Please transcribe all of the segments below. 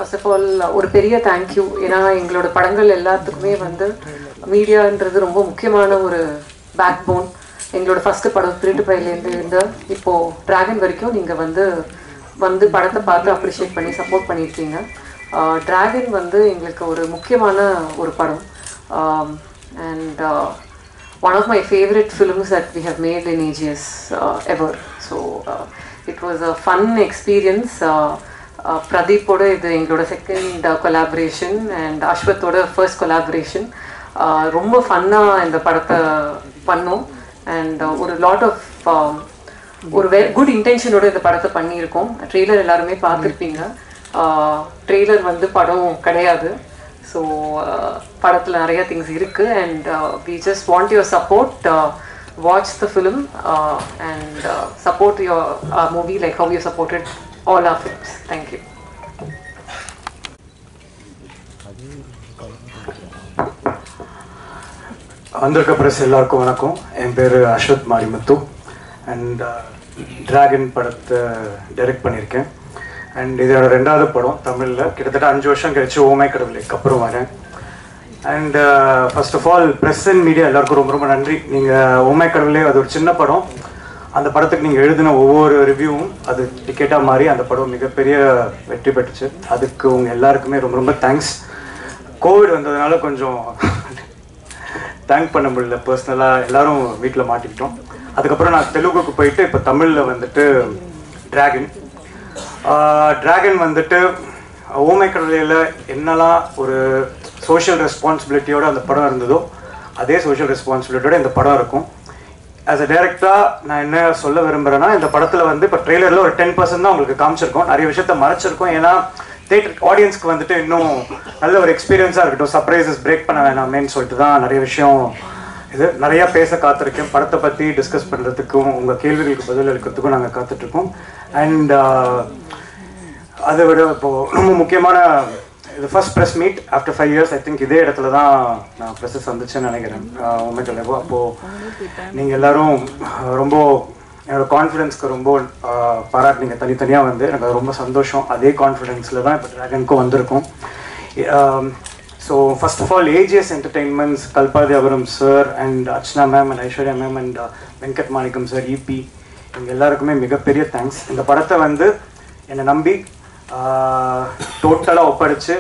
First of all ஒரு பெரிய thank you. ஏன்னா எங்களோட படங்கள் எல்லாத்துக்குமே வந்து மீடியான்றது ரொம்ப முக்கியமான ஒரு பேக் போன். எங்களோட ஃபஸ்ட்டு படம் திருட்டு பையிலேருந்து இருந்து இப்போது ட்ராகன் வரைக்கும் நீங்கள் வந்து படத்தை பார்த்து அப்ரிஷியேட் பண்ணி சப்போர்ட் பண்ணியிருக்கீங்க. ட்ராகன் வந்து எங்களுக்கு ஒரு முக்கியமான ஒரு படம். And one of my favorite films that we have made in AGS ever. So it was a fun experience. Pradeep oda idu engaloda second collaboration and Ashwath oda first collaboration. Romba fun ah indha padatha pannom and ஒரு lot of ஒரு good intention oda indha padatha பண்ணிருக்கோம். Trailer எல்லாரும் பார்த்திருப்பீங்க. Trailer வந்து படம் கிடையாது. So படத்தில் நிறைய திங்ஸ் இருக்குது and we just want your support. Watch the film and support your movie like how you supported all our films. Thank you. வந்திருக்க பிரஸ் எல்லாருக்கும் வணக்கம். என் பேர் அஸ்வத் மாரிமுத்து அண்ட் ட்ராகன் படத்தை டைரக்ட் பண்ணியிருக்கேன். அண்ட் இதோட ரெண்டாவது படம் தமிழில். கிட்டத்தட்ட 5 வருஷம் கழிச்சு ஓமை கடவுளுக்கு அப்புறம் வரேன். And first of all press and media எல்லாருக்கும் ரொம்ப ரொம்ப நன்றி. நீங்கள் ஓமை கடவுளே அது ஒரு சின்ன படம். அந்த படத்துக்கு நீங்கள் எழுதின ஒவ்வொரு ரிவ்யூவும் அது டிக்கெட்டாக மாறி அந்த படம் மிகப்பெரிய வெற்றி பெற்றுச்சு. அதுக்கு உங்கள் எல்லாருக்குமே ரொம்ப ரொம்ப தேங்க்ஸ். கோவிட் வந்ததுனால கொஞ்சம் தேங்க் பண்ண முடியல. பர்சனலாக எல்லோரும் வீட்டில் மாட்டிக்கிட்டோம். அதுக்கப்புறம் நான் தெலுங்குக்கு போயிட்டு இப்போ தமிழில் வந்துட்டு ட்ராகன் வந்துட்டு ஓமை கடவுளையில் என்னெல்லாம் ஒரு சோஷியல் ரெஸ்பான்சிபிலிட்டியோடு அந்த படம் இருந்ததோ அதே சோஷியல் ரெஸ்பான்சிபிலிட்டியோட இந்த படம் இருக்கும். ஆஸ் அ டைரக்டராக நான் என்ன சொல்ல விரும்புகிறேன்னா, இந்த படத்தில் வந்து இப்போ ட்ரெய்லரில் ஒரு 10% தான் உங்களுக்கு காமிச்சிருக்கோம். நிறைய விஷயத்த மறைச்சிருக்கோம். ஏன்னா தேட்டர் ஆடியன்ஸ்க்கு வந்துட்டு இன்னும் நல்ல ஒரு எக்ஸ்பீரியன்ஸாக இருக்கட்டும், சர்ப்ரைசஸ் பிரேக் பண்ண வேணாமேன்னு சொல்லிட்டு தான் நிறைய விஷயம் இது நிறையா பேச காத்திருக்கேன். படத்தை பற்றி டிஸ்கஸ் பண்ணுறதுக்கும் உங்கள் கேள்விகளுக்கு பதில் அளிக்கிறதுக்கும் நாங்கள் காத்துட்ருக்கோம். அண்ட் அதை விட இப்போது ரொம்ப முக்கியமான இது first press meet after 5 years. I think இதே இடத்துல தான் நான் ப்ரெஸ்ஸை சந்திச்சேன்னு நினைக்கிறேன். உண்மைக்கு அப்போது நீங்கள் எல்லோரும் ரொம்ப என்னோடய கான்ஃபிடென்ஸ்க்கு ரொம்ப பாராட்டினீங்க தனித்தனியாக வந்து. எனக்கு அது ரொம்ப சந்தோஷம். அதே கான்ஃபிடென்ஸில் தான் இப்போ ட்ராகனுக்கும் வந்திருக்கோம். So first of all AGS entertainments, Kalpathi Aghoram sir and Archana ma'am and Aishwarya ma'am and Venkat Manickam sir, EP, இவங்க எல்லாருக்குமே மிகப்பெரிய தேங்க்ஸ். இந்த படத்தை வந்து என்னை நம்பி டோட்டலாக ஒப்படைச்சு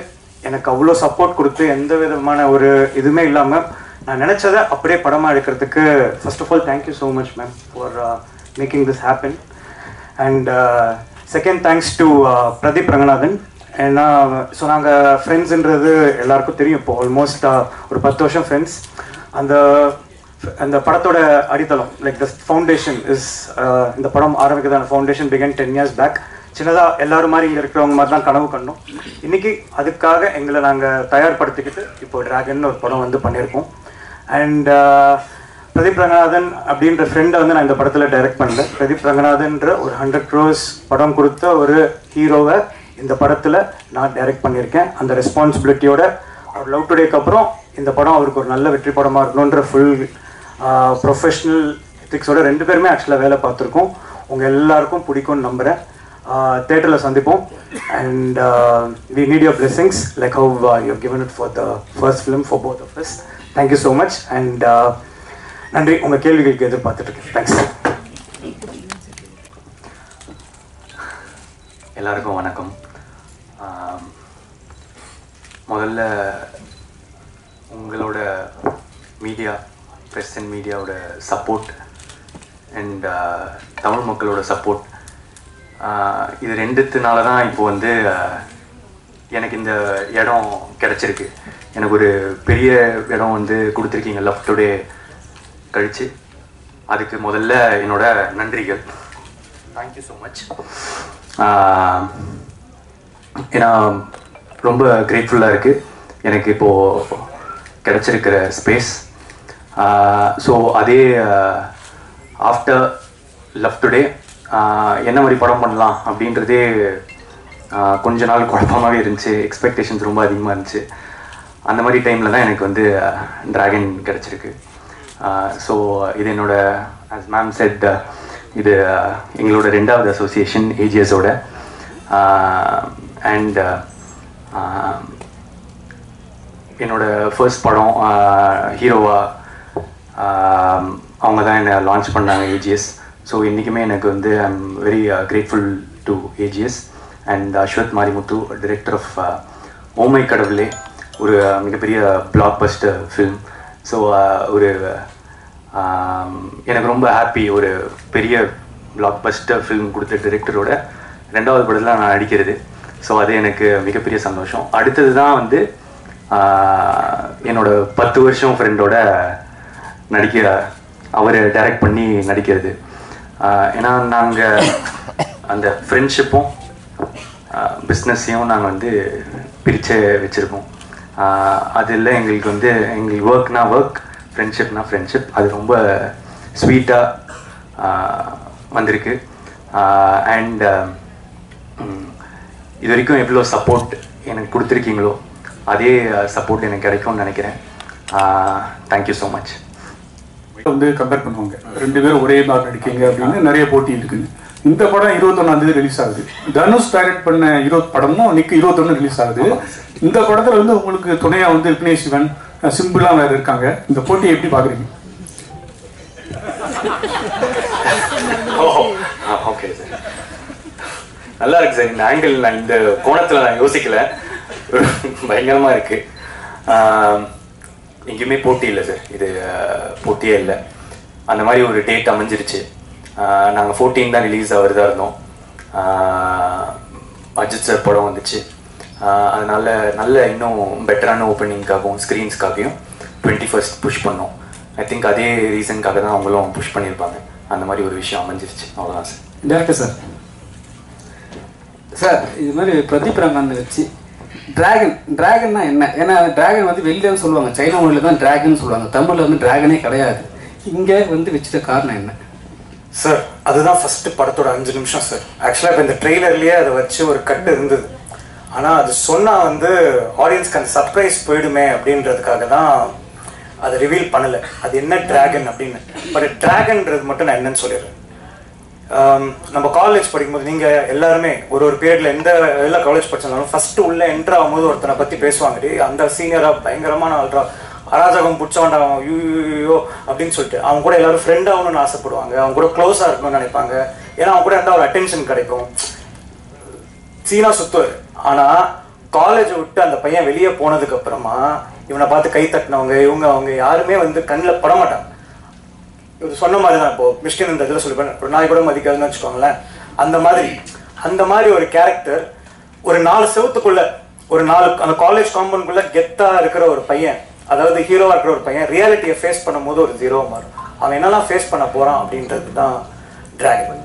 எனக்கு அவ்வளோ சப்போர்ட் கொடுத்து எந்த விதமான ஒரு இதுவுமே இல்லாமல் நான் நினச்சதை அப்படியே படமாக எடுக்கிறதுக்கு first of all thank you so much ma'am for making this happen. And second thanks to Pradeep Ranganathan. ஏன்னா ஸோ நாங்கள் ஃப்ரெண்ட்ஸுன்றது எல்லாருக்கும் தெரியும். இப்போ ஆல்மோஸ்ட் ஒரு 10 வருஷம் ஃப்ரெண்ட்ஸ். அந்த படத்தோட அடித்தளம் லைக் த ஃபவுண்டேஷன் இஸ் இந்த படம் ஆரம்பிக்கிறதான ஃபவுண்டேஷன் பிகன் 10 years பேக். சின்னதாக எல்லோரும் மாதிரி இங்கே இருக்கிறவங்க மாதிரி தான் கனவு கண்டோம். இன்றைக்கி அதுக்காக எங்களை நாங்கள் தயார்படுத்திக்கிட்டு இப்போ ட்ராகன் ஒரு படம் வந்து பண்ணியிருக்கோம். அண்ட் பிரதீப் ரங்கநாதன் அப்படின்ற ஃப்ரெண்டை வந்து நான் இந்த படத்தில் டைரக்ட் பண்ணல. பிரதீப் ரங்கநாதன்ற ஒரு 100 crores படம் கொடுத்த ஒரு ஹீரோவை இந்த படத்தில் நான் டைரக்ட் பண்ணியிருக்கேன். அந்த ரெஸ்பான்சிபிலிட்டியோட அவர் லவ் டுடேக்கு அப்புறம் இந்த படம் அவருக்கு ஒரு நல்ல வெற்றி படமாக இருக்கணுன்ற ஃபுல் ப்ரொஃபஷ்னல் எத்திக்ஸோட 2 பேருமே ஆக்சுவலாக வேலை பார்த்துருக்கோம். உங்கள் எல்லாருக்கும் பிடிக்கும்னு நம்புகிறேன். தேட்டரில் சந்திப்போம். And we need your blessings like how you have given it for the first film for both of us. Thank you so much. And நன்றி. உங்கள் கேள்விகளுக்கு எதிர்பார்த்துட்ருக்கேன். தேங்க்ஸ். எல்லாருக்கும் வணக்கம். முதல்ல உங்களோட மீடியா, ப்ரெஸ் அண்ட் மீடியாவோட சப்போர்ட் அண்ட் தமிழ் மக்களோட சப்போர்ட், இது 2த்துனால தான் இப்போ வந்து எனக்கு இந்த இடம் கிடச்சிருக்கு. எனக்கு ஒரு பெரிய இடம் வந்து கொடுத்துருக்கீங்க லவ் டுடே கழிச்சு. அதுக்கு முதல்ல என்னோட நன்றிகள். Thank you so much. ஏன்னா ரொம்ப கிரேட்ஃபுல்லாக இருக்குது எனக்கு இப்போது கிடச்சிருக்கிற ஸ்பேஸ். ஸோ அதே ஆஃப்டர் லவ் டுடே என்ன மாதிரி படம் பண்ணலாம் அப்படின்றதே கொஞ்ச நாள் குழப்பமாகவே இருந்துச்சு. எக்ஸ்பெக்டேஷன்ஸ் ரொம்ப அதிகமாக இருந்துச்சு. அந்த மாதிரி டைமில் தான் எனக்கு வந்து ட்ராகன் கிடச்சிருக்கு. ஸோ இது என்னோட ஆஸ் மேம் செட் இது எங்களோட 2வது அசோசியேஷன் ஏஜிஎஸோட. அண்ட் என்னோட ஃபர்ஸ்ட் படம் ஹீரோவா அவங்க தான் என்னை லான்ச் பண்ணாங்க ஏஜிஎஸ். ஸோ இன்றைக்குமே எனக்கு வந்து I am very grateful to AGS and Ashwath Marimuthu, director of oh my Kadavule, ஒரு மிகப்பெரிய பிளாக் பஸ்டர் ஃபில்ம். ஸோ ஒரு எனக்கு ரொம்ப ஹாப்பி, ஒரு பெரிய பிளாக் பஸ்டர் ஃபில்ம் கொடுத்த டைரக்டரோட 2வது படத்தில் நான் நடிக்கிறது. ஸோ அது எனக்கு மிகப்பெரிய சந்தோஷம். அடுத்தது தான் வந்து என்னோட 10 வருஷம் ஃப்ரெண்டோட அவர் டைரக்ட் பண்ணி நடிக்கிறது. ஏன்னா நாங்கள் அந்த ஃப்ரெண்ட்ஷிப்பும் பிஸ்னஸையும் நாங்கள் வந்து பிரித்து வச்சுருக்கோம். அதில் எங்களுக்கு வந்து எங்களுக்கு ஒர்க்னா ஒர்க், ஃப்ரெண்ட்ஷிப்னா ஃப்ரெண்ட்ஷிப். அது ரொம்ப ஸ்வீட்டாக வந்திருக்கு. அண்ட் இது வரைக்கும் எவ்வளோ சப்போர்ட் எனக்கு கொடுத்துருக்கீங்களோ அதே சப்போர்ட் எனக்கு கிடைக்கும்னு நினைக்கிறேன். Thank you so much. வந்து கம்பேர் பண்ணுவாங்க, 2 பேரும் ஒரே மாதிரி நடிக்கீங்க அப்படின்னு நிறைய போட்டி இருக்குது. இந்த படம் 21ஆம் தேதி ரிலீஸ் ஆகுது. தனுஷ் டைரக்ட் பண்ண 20 படமும் இன்னைக்கு 21 ரிலீஸ் ஆகுது. இந்த படத்துல வந்து உங்களுக்கு துணையா வந்து விக்னேஷ் சிவன், சிம்பிளாக வேறு இருக்காங்க. இந்த போட்டியை எப்படி பார்க்குறீங்க? ஓகே சார், நல்லா இருக்கு சார். இந்த ஆங்கிள் நான் இந்த கோணத்தில் நான் யோசிக்கல, பயங்கரமாக இருக்கு. எங்கேயுமே போட்டி இல்லை சார், இது போட்டியே இல்லை. அந்த மாதிரி ஒரு டேட் அமைஞ்சிருச்சு. நாங்கள் 14 தான் ரிலீஸ் ஆகிறதா இருந்தோம். அஜித் சார் படம் வந்துச்சு. அதனால நல்ல இன்னும் பெட்டரான ஓப்பனிங்காகவும் ஸ்க்ரீன்ஸ்க்காகவும் 21st புஷ் பண்ணோம். ஐ திங்க் அதே ரீசனுக்காக தான் அவங்களும் புஷ் பண்ணியிருப்பாங்க. அந்த மாதிரி ஒரு விஷயம் அமைஞ்சிருச்சு, அவ்வளோதான் சார். டேரக்டர் சார், சார் இது மாதிரி பிரதீப் ரங்கன் வச்சு டிராகன்னா என்ன? ஏன்னா டிராகன் வந்து வெளியில சொல்லுவாங்க, சைனா மொழியில் தான் டிராகன் சொல்லுவாங்க, தமிழில் வந்து டிராகனே கிடையாது. இங்கே வந்து வச்சுட்ட காரணம் என்ன சார்? அதுதான் ஃபர்ஸ்ட் படத்தோட 5 நிமிஷம் சார். ஆக்சுவலாக இப்போ இந்த ட்ரெய்லர்லேயே அதை வச்சு ஒரு கட்டு இருந்தது. ஆனால் அது சொன்னால் வந்து ஆடியன்ஸ்க்கு அந்த சர்ப்ரைஸ் போயிடுமே அப்படின்றதுக்காக தான் அதை ரிவீல் பண்ணலை, அது என்ன டிராகன் அப்படின்னு. பட் டிராகன்றது மட்டும் நான் என்னன்னு சொல்லிடுறேன். நம்ம காலேஜ் படிக்கும்போது நீங்கள் எல்லாருமே ஒரு பீரியட்ல எல்லா காலேஜ் படிச்சிருந்தாலும் ஃபர்ஸ்ட் உள்ள என்ட்ரு ஆகும்போது ஒருத்தனை பற்றி பேசுவாங்க, அந்த சீனியராக பயங்கரமான ஆள்ரா, அராஜகம் பிடிச்சவன்டா யூ அப்படின்னு சொல்லிட்டு அவங்க கூட எல்லாரும் ஃப்ரெண்ட் ஆகணும்னு ஆசைப்படுவாங்க, அவங்க கூட க்ளோஸாக இருக்கணும்னு நினைப்பாங்க. ஏன்னா அவங்க கூட இருந்தால் ஒரு அட்டென்ஷன் கிடைக்கும். சீனா சுத்துவார். ஆனால் காலேஜை விட்டு அந்த பையன் வெளியே போனதுக்கு அப்புறமா இவனை பார்த்து கை தட்டினவங்க அவங்க யாருமே வந்து கண்ணில் பட மாட்டாங்க. இது சொன்ன மாதிரி தான். இப்போ மிஷ்கின் இந்த இதில் சொல்லிப்பேன், ஒரு நாய் கூட மதிக்காதுன்னு வச்சுக்கோங்களேன். அந்த மாதிரி ஒரு கேரக்டர் ஒரு 4 செவத்துக்குள்ள அந்த காலேஜ் காம்பவுண்டுக்குள்ள கெத்தா இருக்கிற ஒரு பையன், அதாவது ஹீரோவா இருக்கிற ஒரு பையன் ரியாலிட்டியை ஃபேஸ் பண்ணும்போது ஒரு ஜீரோவா மாறும். அவன் என்னெல்லாம் ஃபேஸ் பண்ண போறான் அப்படின்றது தான் டிராகன்.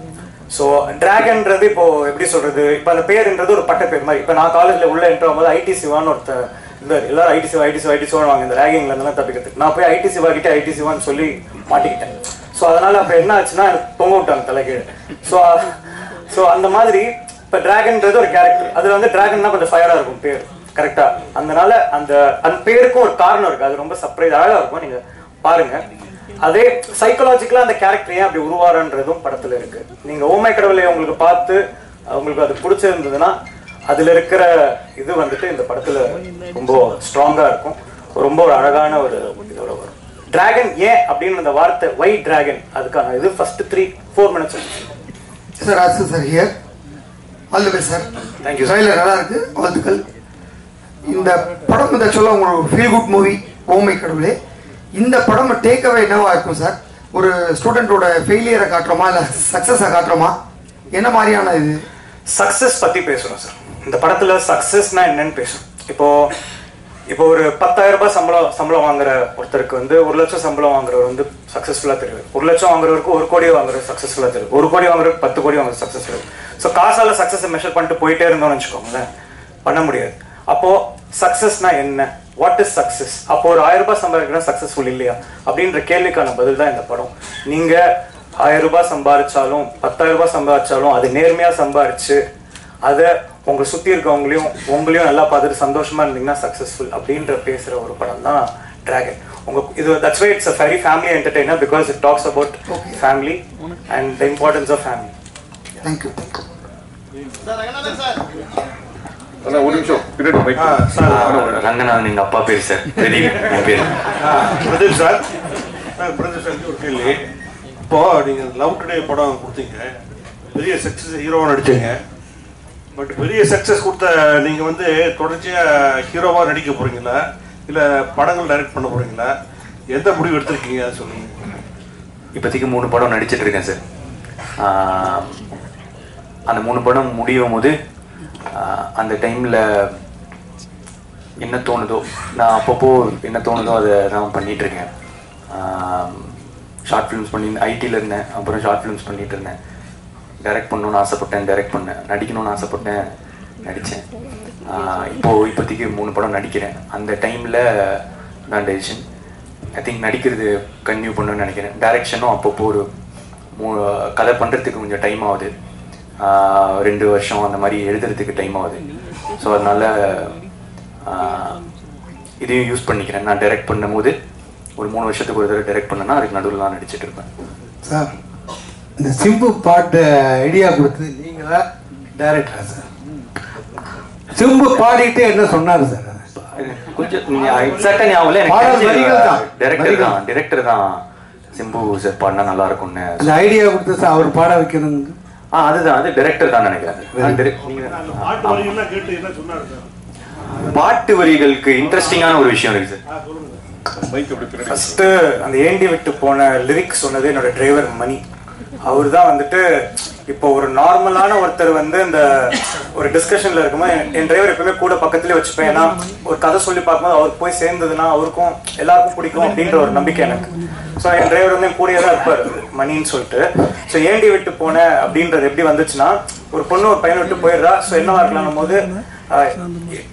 ஸோ டிராகன்றது இப்போ எப்படி சொல்றது, இப்போ அந்த பேருன்றது ஒரு பட்ட பேர் மாதிரி. இப்போ நான் காலேஜில் உள்ள என்ட்ரு ஆகும்போது ஐடி சிவான்னு ஒருத்தர் இருந்தார். எல்லாரும் ஐடி சிவா வாங்க இந்த ரேகிங்ல இருந்தெல்லாம் தப்பிக்கிறதுக்கு. நான் போய் ஐடி சிவா கிட்ட ஐடி சிவான்னு சொல்லி மாட்டிக்கிட்டேன். ஸோ அதனால அப்போ என்ன ஆச்சுன்னா எனக்கு தொங்க விட்டாங்க தலைகீழ். ஸோ அந்த மாதிரி இப்போ டிராகன்றது ஒரு கேரக்டர். அதில் வந்து டிராகன்னா கொஞ்சம் ஃபயராக இருக்கும் பேர், கரெக்டா? அதனால அந்த பேருக்கும் ஒரு காரணம் இருக்கு. அது ரொம்ப சர்ப்ரைஸ் அழகா இருக்கும், நீங்க பாருங்க. அதே சைக்கலாஜிக்கலா அந்த கேரக்டர் ஏன் அப்படி உருவாருன்றதும் படத்துல இருக்கு. நீங்க ஓமை கடவுளை உங்களுக்கு பார்த்து உங்களுக்கு அது பிடிச்சிருந்ததுன்னா அதுல இருக்கிற இது வந்துட்டு இந்த படத்துல ரொம்ப ஸ்ட்ராங்கா இருக்கும். ரொம்ப ஒரு அழகான ஒரு இதோட வரும். டிராகன் ஏன் அப்படின்னு அந்த வார்த்தை வை டிராகன், அதுக்கான இது ஃபர்ஸ்ட் 3-4 minutes. சார் ஆசு sir here, all the best sir. Thank you. Trailer நல்லா இருக்கு, வாழ்த்துக்கள். இந்த படம் இந்த சொல்ல உங்களுக்கு ஃபீல் குட் மூவி ஓமை கடவுளே. இந்த படம் டேக் அவே என்னவா இருக்கும் சார்? ஒரு ஸ்டூடெண்டோட ஃபெயிலியரை காட்டுறோமா இல்லை சக்ஸஸை காட்டுறோமா? என்ன மாதிரியான இது? சக்ஸஸ் பற்றி பேசுகிறோம் சார் இந்த படத்தில். சக்ஸஸ்னா என்னன்னு பேசுகிறோம். இப்போ ஒரு 10,000 ரூபாய் சம்பளம் வாங்குற ஒருத்தருக்கு வந்து 1 லட்சம் சம்பளம் வாங்குறவர் வந்து சக்ஸஸ்ஃபுல்லாக தெரியுது. 1 லட்சம் வாங்குறவருக்கு 1 கோடி வாங்குறது சக்ஸஸ்ஃபுல்லாக தெரியுது. 1 கோடி வாங்குறதுக்கு 10 கோடி வாங்குறது சக்ஸஸ்ஃபுல். ஸோ காசால சக்ஸஸை மெஷர் பண்ணிட்டு போயிட்டே இருந்தோம்னு வச்சுக்கோங்களேன், பண்ண முடியாது. அப்போ சக்ஸஸ்னா என்ன, வாட் இஸ் சக்ஸஸ்? அப்போ ஒரு 1000 ரூபாய் சம்பாதிக்கிறா சக்ஸஸ்ஃபுல் இல்லையா அப்படின்ற கேள்விக்கான பதில் தான் இந்த படம். நீங்க 1000 ரூபாய் சம்பாதிச்சாலும் 10,000 ரூபாய் சம்பாதிச்சாலும் அது நேர்மையா சம்பாதிச்சு அதை உங்களை சுத்தி இருக்கவங்களையும் உங்களையும் நல்லா பார்த்துட்டு சந்தோஷமா இருந்தீங்கன்னா சக்ஸஸ்ஃபுல் அப்படின்ற பேசுற ஒரு படம் தான் டிராகன். இது that's why it's a very family entertainer because it talks about family and the importance of family. Thank you. ஒரு நிமிஷம் பின்னாடி ரங்கநாதன் எங்கள் அப்பா பேர் சார். பிரதீப் என் பேர். பிரதீப் சார். பிரதீப் சார் ஒரு கேள்வி. இப்போ நீங்கள் லவ் டுடே படம் கொடுத்தீங்க, பெரிய சக்ஸஸ் ஹீரோவாக நடிச்சீங்க. பட் பெரிய சக்ஸஸ் கொடுத்த நீங்கள் வந்து தொடர்ச்சியாக ஹீரோவாக நடிக்க போகிறீங்களா இல்லை படங்கள் டைரக்ட் பண்ண போகிறீங்களா? எந்த முடிவு எடுத்திருக்கீங்க அதை சொல்லுங்கள். இப்போதைக்கு 3 படம் நடிச்சிட்டு இருக்கேன் சார். அந்த 3 படம் முடியும் போது அந்த டைமில் என்ன தோணுதோ, நான் அப்பப்போ என்ன தோணுதோ அதை நான் பண்ணிகிட்ருக்கேன். ஷார்ட் ஃபிலிம்ஸ் பண்ணி ஐடியில் இருந்தேன், அப்புறம் ஷார்ட் ஃபிலிம்ஸ் பண்ணிகிட்டு இருந்தேன். டைரக்ட் பண்ணணுன்னு ஆசைப்பட்டேன், டைரக்ட் பண்ணேன். நடிக்கணும்னு ஆசைப்பட்டேன், நடித்தேன். இப்போதைக்கு 3 படம் நடிக்கிறேன். அந்த டைமில் நான் டெசிஷன் ஐ திங்க் நடிக்கிறது கன்டினியூ பண்ணணும்னு நினைக்கிறேன். டைரக்ஷனும் அப்பப்போ ஒரு கதை பண்ணுறதுக்கு கொஞ்சம் டைம் ஆகுது, 2 வருஷம் அந்த மாதிரி எழுதுறதுக்கு டைம் ஆகுது. ஸோ அதனால் இதையும் யூஸ் பண்ணிக்கிறேன். நான் டைரக்ட் பண்ணும்போது ஒரு 3 வருஷத்துக்கு ஒரு தடவை டைரக்ட் பண்ணேன்னா அதுக்கு நடுவில் நான் நடிச்சிட்டு இருப்பேன். சார், இந்த சிம்பு பாட்டு ஐடியா கொடுத்தது நீங்களா டைரக்டரா சார்? சிம்பு பாடிட்டு என்ன சொன்னாரு சார்? கொஞ்சம் எக்ஸாக்டா ஞாபகம் டைரக்டர் தான் சிம்பு சார் பாடினா நல்லா இருக்கும்னு அந்த ஐடியா கொடுத்து சார் அவர் பாட வைக்கணும். அதுதான், அது டைரக்டர் தான் நினைக்கிறேன். பாட்டு வரிகளுக்கு இன்ட்ரெஸ்டிங்கான ஒரு விஷயம் இருக்கு சார். ஃபர்ஸ்ட் அந்த ஏண்டி விட்டு போன லிரிக்ஸ் சொன்னது என்னோட டிரைவர் மணி. அவர் தான் வந்துட்டு இப்போ ஒரு நார்மலான ஒருத்தர் வந்து இந்த ஒரு டிஸ்கஷன்ல இருக்கும்போது என் டிரைவர் எப்பவுமே கூட பக்கத்துலேயே வச்சுப்பேன். ஏன்னா ஒரு கதை சொல்லி பார்க்கும்போது அவருக்கு போய் சேர்ந்ததுன்னா அவருக்கும் எல்லாருக்கும் பிடிக்கும் அப்படின்ற ஒரு நம்பிக்கை எனக்கு. ஸோ என் டிரைவர் வந்து என் கூடயே தான் இருப்பார் மணின்னு சொல்லிட்டு. ஸோ ஏண்டி விட்டு போன அப்படின்றது எப்படி வந்துச்சுன்னா, ஒரு பொண்ணு ஒரு பையனை விட்டு போயிடுறா. ஸோ என்னவா இருக்கலாம் போது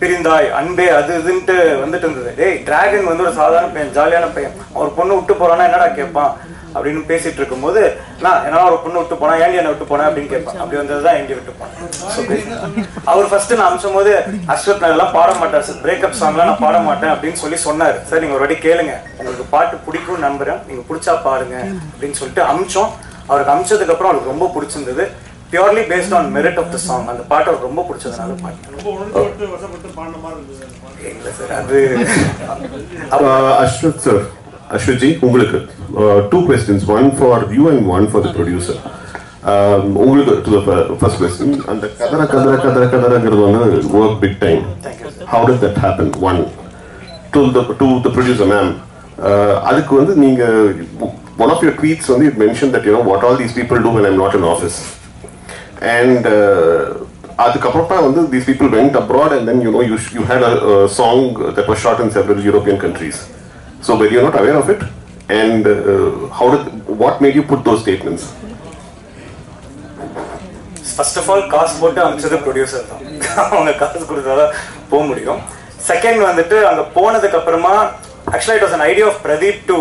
பிரிந்தாய் அன்பே அது இதுன்ட்டு வந்துட்டு இருந்தது. டேய், டிராகன் வந்து ஒரு சாதாரண பையன், ஜாலியான பையன். ஒரு பொண்ணு விட்டு போறான்னா என்னடா கேட்பான் அப்படின்னு பேசிட்டு இருக்கும்போது, நான் என்ன ஒரு பொண்ணு விட்டு போனா ஏண்டி என்ன விட்டு போனேன் அப்படின்னு கேட்பான். அப்படி வந்ததுதான் ஏண்டி விட்டு போனேன். அவர் ஃபர்ஸ்ட் நான் அமிச்சும் போது அஸ்வத் நான் இதெல்லாம் பாட மாட்டேன் சார், பிரேக்கப் சாங்லாம் நான் பாட மாட்டேன் அப்படின்னு சொல்லி சொன்னாரு. சார் நீங்க ஒரு வாட்டி கேளுங்க, உங்களுக்கு பாட்டு பிடிக்கும் நம்புறேன், நீங்க பிடிச்சா பாருங்க அப்படின்னு சொல்லிட்டு அமிச்சோம். அவருக்கு அமிச்சதுக்கு அப்புறம் அவருக்கு ரொம்ப பிடிச்சிருந்தது. Purely based on merit of the song. அந்த பாட்டு அவருக்கு ரொம்ப பிடிச்சதுனால அஸ்வத் சார், அஸ்வத்ஜி உங்களுக்கு 2 questions, one for you and one for the producer. உங்களுக்கு to the first question, அந்த கதறங்கிறது வந்து work big time. How did that happen? One to the producer ma'am, அதுக்கு வந்து நீங்க one of your tweets வந்து it mentioned that you know what all these people do when I'm not in office. And அதுக்கப்புறம் வந்து these people went abroad and then you know you had a song that was shot in several European countries. So were you not aware of it? And what made you put those statements? First of all, காசு போட்டு அமிச்சது producer தான். அவங்க காசு கொடுத்தாதான் போக முடியும். Second வந்துட்டு அங்கே போனதுக்கு அப்புறமா ஆக்சுவலாக it was an idea of Pradeep to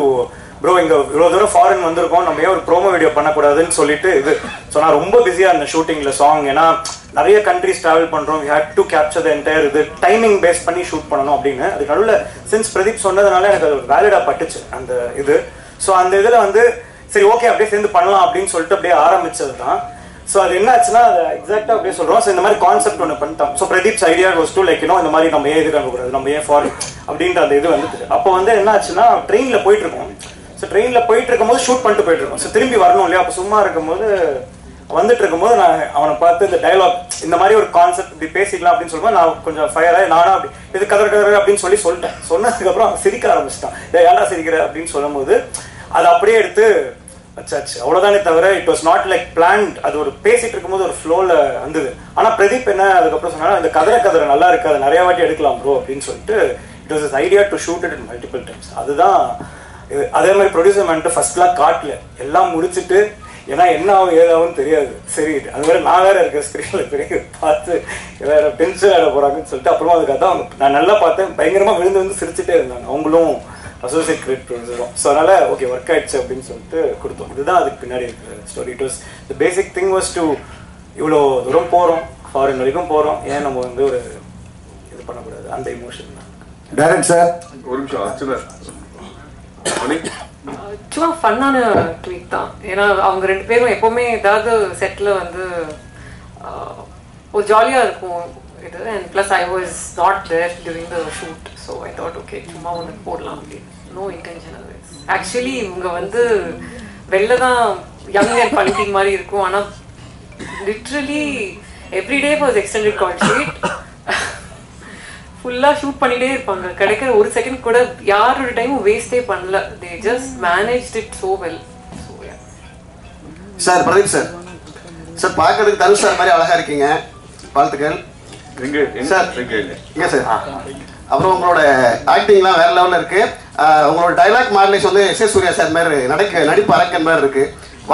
bro இங்கே இவ்வளோ தூரம் ஃபாரின் வந்திருக்கோம், நம்ம ஏன் ஒரு ப்ரோமோ வீடியோ பண்ணக்கூடாதுன்னு சொல்லிட்டு இது. ஸோ நான் ரொம்ப பிஸியாக இருந்தேன் ஷூட்டிங்கில் சாங். ஏன்னா நிறைய கண்ட்ரிஸ் ட்ராவல் பண்ணுறோம், we had to capture the entire இது, டைமிங் பேஸ் பண்ணி ஷூட் பண்ணணும் அப்படின்னு. அதுக்கு நடுவில் சின்ஸ் பிரதீப் சொன்னதுனால எனக்கு அது வேலிடாக பட்டுச்சு அந்த இது. ஸோ அந்த இதில் வந்து சரி ஓகே அப்படியே சேர்ந்து பண்ணலாம் அப்படின்னு சொல்லிட்டு அப்படியே ஆரம்பிச்சது தான். ஸோ அது என்ன ஆச்சுன்னா அது எக்ஸாக்டாக அப்படியே சொல்கிறோம். ஸோ இந்த மாதிரி கான்செப்ட் ஒன்று பண்ணிட்டோம். So Pradeep's idea was to like இந்த மாதிரி நம்ம ஏன் இது அனுப்பக்கூடாது, நம்ம ஏன் ஃபாரின் அப்படின்ற அந்த இது வந்துட்டு. அப்போ வந்து என்ன ஆச்சுன்னா ட்ரெயினில் போயிட்டு இருக்கோம். ஸோ ட்ரெயினில் போயிட்டு இருக்கும்போது ஷூட் பண்ணிட்டு போயிட்டு இருக்கோம். ஸோ திரும்பி வரணும் இல்லையா, அப்போ சும்மா இருக்கும்போது வந்துட்டு இருக்கும்போது நான் அவனை பார்த்து இந்த டைலாக் இந்த மாதிரி ஒரு கான்செப்ட் இப்படி பேசிக்கலாம் அப்படின்னு சொல்லும்போது நான் கொஞ்சம் ஃபயராக நானும் அப்படி இது கதற அப்படின்னு சொல்லிட்டேன். சொன்னதுக்கப்புறம் சிரிக்க ஆரம்பிச்சிட்டான். ஏன்டா சிரிக்கிற அப்படின்னு சொல்லும் போது அதை அப்படியே எடுத்து வச்சாச்சு, அவ்வளோதானே தவிர it was not like plant. அது ஒரு பேசிட்டு இருக்கும்போது ஒரு ஃப்ளோவில் வந்தது. ஆனால் பிரதீப் என்ன அதுக்கப்புறம் சொன்னாலும் இந்த கதற நல்லா இருக்கு, அதை நிறைய வாட்டி எடுக்கலாம் ப்ரோ அப்படின்னு சொல்லிட்டு it was is idea to shoot it in multiple times. அதுதான் அதே மாதிரி ப்ரொடியூசர் மேன்ட்டு ஃபர்ஸ்ட்லாம் காட்டல, எல்லாம் முடிச்சுட்டு ஏன்னா என்ன ஆகும் ஏதாவும் தெரியாது. சரி அது வேற நான் வேற இருக்கேன் ஸ்க்ரீனில் பெரிய பார்த்து வேற டென்ஷன் ஆட போறாங்கன்னு சொல்லிட்டு அப்புறமா அதுக்காக தான் நான் நல்லா பார்த்தேன். பயங்கரமாக விழுந்து சிரிச்சுட்டே இருந்தாங்க அவங்களும், அசோசியேட் கிரியேட் ப்ரொடியூசரும். ஸோ அதனால ஓகே ஒர்க் ஆயிடுச்சு அப்படின்னு சொல்லிட்டு கொடுத்தோம். இதுதான் அதுக்கு பின்னாடி இருக்கிற story. It was the basic thing was to இவ்வளோ தூரம் போகிறோம், ஃபாரின் வரைக்கும் போகிறோம், ஏன் நம்ம வந்து ஒரு இது பண்ணக்கூடாது, அந்த இமோஷன் தான். டைரக்ட் சார் ஒரு நிமிஷம் சும்மா ஃபன்னான ட்வீட் தான். ஏன்னா அவங்க 2 பேரும் எப்போவுமே ஏதாவது செட்டில் வந்து ஒரு ஜாலியாக இருக்கும். இது. And plus I was not there during the shoot. So I thought okay சும்மா ஒன்று போடலாம் அப்படின்னு. நோ இன்டென்ஷன் அது. ஆக்சுவலி இவங்க வந்து வெளில தான் யங் அண்ட் பண்டிங் மாதிரி இருக்கும். ஆனால் literally everyday was extended call sheet. ஃபுல்லாக ஷூட் பண்ணிகிட்டே இருப்பாங்க. கிடைக்கிற ஒரு செகண்ட் கூட யாரோட டைமும் வேஸ்டே பண்ணல. They just managed it so well. So sir Pradeep sir, sir பார்க்கறதுக்கு தனுஷ் சார் மாதிரி அழகா இருக்கீங்க, வாழ்த்துக்கள் சார். இங்கே சார். அப்புறம் உங்களோட ஆக்டிங்லாம் வேற லெவலில் இருக்கு. உங்களோட டைலாக் மாடலேஷன் வந்து எஸ். சூர்யா சார் மாதிரி நடிப்பு அரக்கன் மாதிரி இருக்கு.